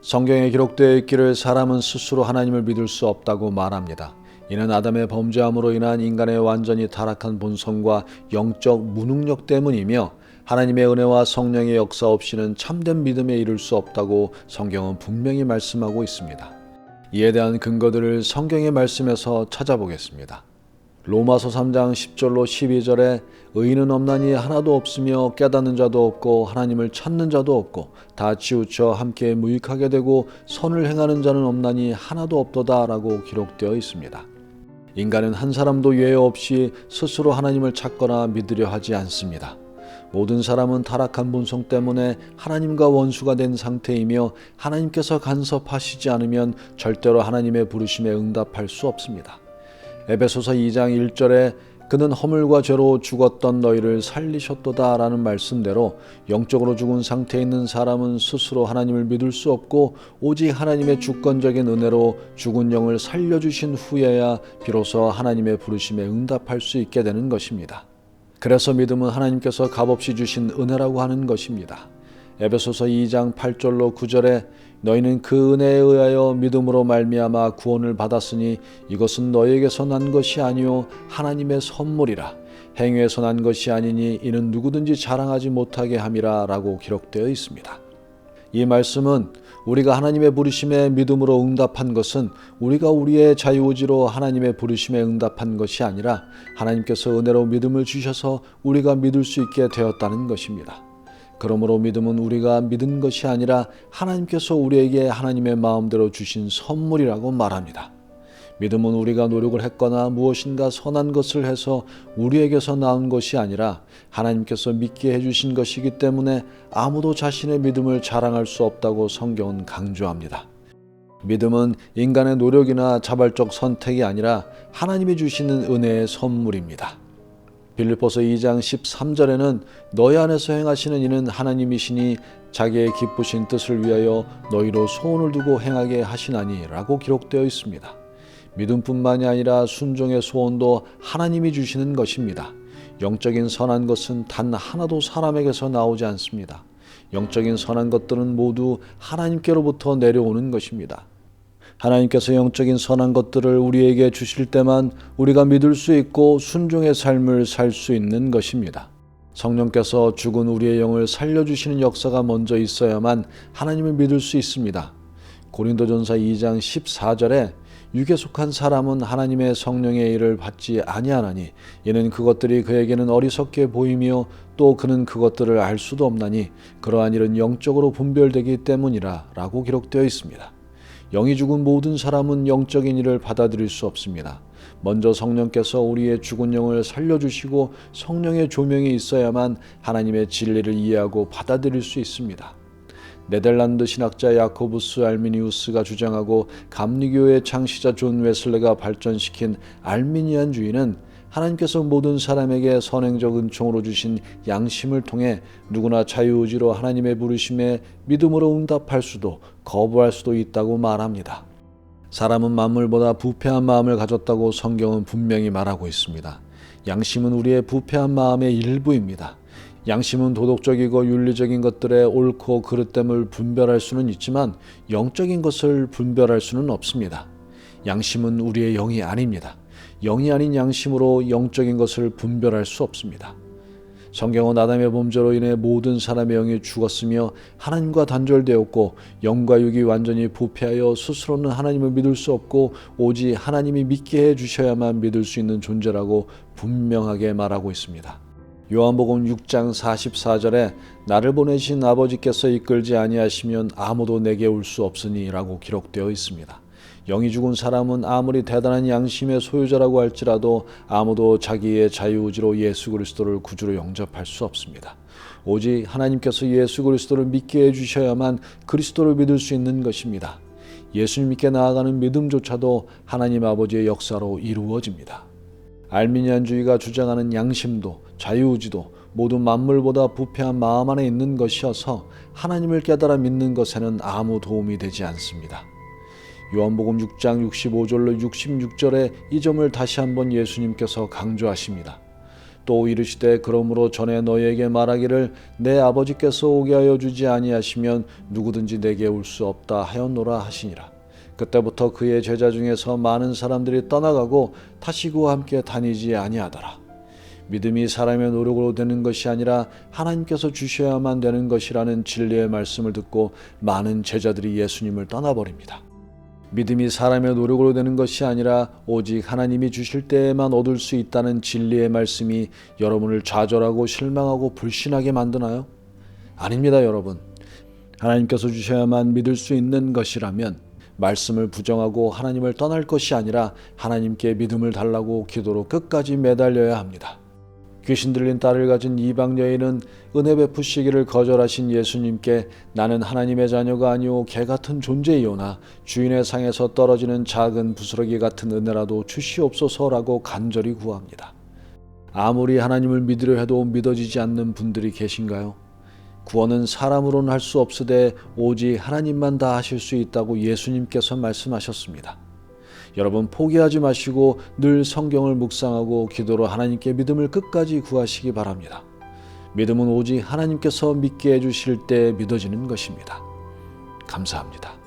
성경에 기록되어 있기를 사람은 스스로 하나님을 믿을 수 없다고 말합니다. 이는 아담의 범죄함으로 인한 인간의 완전히 타락한 본성과 영적 무능력 때문이며 하나님의 은혜와 성령의 역사 없이는 참된 믿음에 이를 수 없다고 성경은 분명히 말씀하고 있습니다. 이에 대한 근거들을 성경의 말씀에서 찾아보겠습니다. 로마서 3장 10절로 12절에 의인은 없나니 하나도 없으며 깨닫는 자도 없고 하나님을 찾는 자도 없고 다 치우쳐 함께 무익하게 되고 선을 행하는 자는 없나니 하나도 없도다 라고 기록되어 있습니다. 인간은 한 사람도 예외 없이 스스로 하나님을 찾거나 믿으려 하지 않습니다. 모든 사람은 타락한 본성 때문에 하나님과 원수가 된 상태이며 하나님께서 간섭하시지 않으면 절대로 하나님의 부르심에 응답할 수 없습니다. 에베소서 2장 1절에 그는 허물과 죄로 죽었던 너희를 살리셨도다 라는 말씀대로 영적으로 죽은 상태에 있는 사람은 스스로 하나님을 믿을 수 없고 오직 하나님의 주권적인 은혜로 죽은 영을 살려주신 후에야 비로소 하나님의 부르심에 응답할 수 있게 되는 것입니다. 그래서 믿음은 하나님께서 값없이 주신 은혜라고 하는 것입니다. 에베소서 2장 8절로 9절에 너희는 그 은혜에 의하여 믿음으로 말미암아 구원을 받았으니 이것은 너희에게서 난 것이 아니요 하나님의 선물이라. 행위에서 난 것이 아니니 이는 누구든지 자랑하지 못하게 함이라 라고 기록되어 있습니다. 이 말씀은 우리가 하나님의 부르심에 믿음으로 응답한 것은 우리가 우리의 자유의지로 하나님의 부르심에 응답한 것이 아니라 하나님께서 은혜로 믿음을 주셔서 우리가 믿을 수 있게 되었다는 것입니다. 그러므로 믿음은 우리가 믿은 것이 아니라 하나님께서 우리에게 하나님의 마음대로 주신 선물이라고 말합니다. 믿음은 우리가 노력을 했거나 무엇인가 선한 것을 해서 우리에게서 나온 것이 아니라 하나님께서 믿게 해주신 것이기 때문에 아무도 자신의 믿음을 자랑할 수 없다고 성경은 강조합니다. 믿음은 인간의 노력이나 자발적 선택이 아니라 하나님이 주시는 은혜의 선물입니다. 빌립보서 2장 13절에는 너희 안에서 행하시는 이는 하나님이시니 자기의 기쁘신 뜻을 위하여 너희로 소원을 두고 행하게 하시나니 라고 기록되어 있습니다. 믿음뿐만이 아니라 순종의 소원도 하나님이 주시는 것입니다. 영적인 선한 것은 단 하나도 사람에게서 나오지 않습니다. 영적인 선한 것들은 모두 하나님께로부터 내려오는 것입니다. 하나님께서 영적인 선한 것들을 우리에게 주실 때만 우리가 믿을 수 있고 순종의 삶을 살 수 있는 것입니다. 성령께서 죽은 우리의 영을 살려주시는 역사가 먼저 있어야만 하나님을 믿을 수 있습니다. 고린도전서 2장 14절에 육에 속한 사람은 하나님의 성령의 일을 받지 아니하나니 이는 그것들이 그에게는 어리석게 보이며 또 그는 그것들을 알 수도 없나니 그러한 일은 영적으로 분별되기 때문이라 라고 기록되어 있습니다. 영이 죽은 모든 사람은 영적인 일을 받아들일 수 없습니다. 먼저 성령께서 우리의 죽은 영을 살려주시고 성령의 조명이 있어야만 하나님의 진리를 이해하고 받아들일 수 있습니다. 네덜란드 신학자 야코부스 알미니우스가 주장하고 감리교의 창시자 존 웨슬레가 발전시킨 알미니안주의는 하나님께서 모든 사람에게 선행적 은총으로 주신 양심을 통해 누구나 자유의지로 하나님의 부르심에 믿음으로 응답할 수도 거부할 수도 있다고 말합니다. 사람은 만물보다 부패한 마음을 가졌다고 성경은 분명히 말하고 있습니다. 양심은 우리의 부패한 마음의 일부입니다. 양심은 도덕적이고 윤리적인 것들의 옳고 그릇됨을 분별할 수는 있지만 영적인 것을 분별할 수는 없습니다. 양심은 우리의 영이 아닙니다. 영이 아닌 양심으로 영적인 것을 분별할 수 없습니다. 성경은 아담의 범죄로 인해 모든 사람의 영이 죽었으며 하나님과 단절되었고 영과 육이 완전히 부패하여 스스로는 하나님을 믿을 수 없고 오직 하나님이 믿게 해주셔야만 믿을 수 있는 존재라고 분명하게 말하고 있습니다. 요한복음 6장 44절에 나를 보내신 아버지께서 이끌지 아니하시면 아무도 내게 올 수 없으니 라고 기록되어 있습니다. 영이 죽은 사람은 아무리 대단한 양심의 소유자라고 할지라도 아무도 자기의 자유의지로 예수 그리스도를 구주로 영접할 수 없습니다. 오직 하나님께서 예수 그리스도를 믿게 해주셔야만 그리스도를 믿을 수 있는 것입니다. 예수님께 나아가는 믿음조차도 하나님 아버지의 역사로 이루어집니다. 알미니안주의가 주장하는 양심도 자유의지도 모두 만물보다 부패한 마음 안에 있는 것이어서 하나님을 깨달아 믿는 것에는 아무 도움이 되지 않습니다. 요한복음 6장 65절로 66절에 이 점을 다시 한번 예수님께서 강조하십니다. 또 이르시되 그러므로 전에 너희에게 말하기를 내 아버지께서 오게 하여 주지 아니하시면 누구든지 내게 올 수 없다 하였노라 하시니라. 그때부터 그의 제자 중에서 많은 사람들이 떠나가고 다시 그와 함께 다니지 아니하더라. 믿음이 사람의 노력으로 되는 것이 아니라 하나님께서 주셔야만 되는 것이라는 진리의 말씀을 듣고 많은 제자들이 예수님을 떠나버립니다. 믿음이 사람의 노력으로 되는 것이 아니라 오직 하나님이 주실 때에만 얻을 수 있다는 진리의 말씀이 여러분을 좌절하고 실망하고 불신하게 만드나요? 아닙니다, 여러분. 하나님께서 주셔야만 믿을 수 있는 것이라면 말씀을 부정하고 하나님을 떠날 것이 아니라 하나님께 믿음을 달라고 기도로 끝까지 매달려야 합니다. 귀신 들린 딸을 가진 이방 여인은 은혜 베푸시기를 거절하신 예수님께 나는 하나님의 자녀가 아니오 개 같은 존재이오나 주인의 상에서 떨어지는 작은 부스러기 같은 은혜라도 주시옵소서라고 간절히 구합니다. 아무리 하나님을 믿으려 해도 믿어지지 않는 분들이 계신가요? 구원은 사람으로는 할 수 없으되 오직 하나님만 다 하실 수 있다고 예수님께서 말씀하셨습니다. 여러분 포기하지 마시고 늘 성경을 묵상하고 기도로 하나님께 믿음을 끝까지 구하시기 바랍니다. 믿음은 오직 하나님께서 믿게 해주실 때 믿어지는 것입니다. 감사합니다.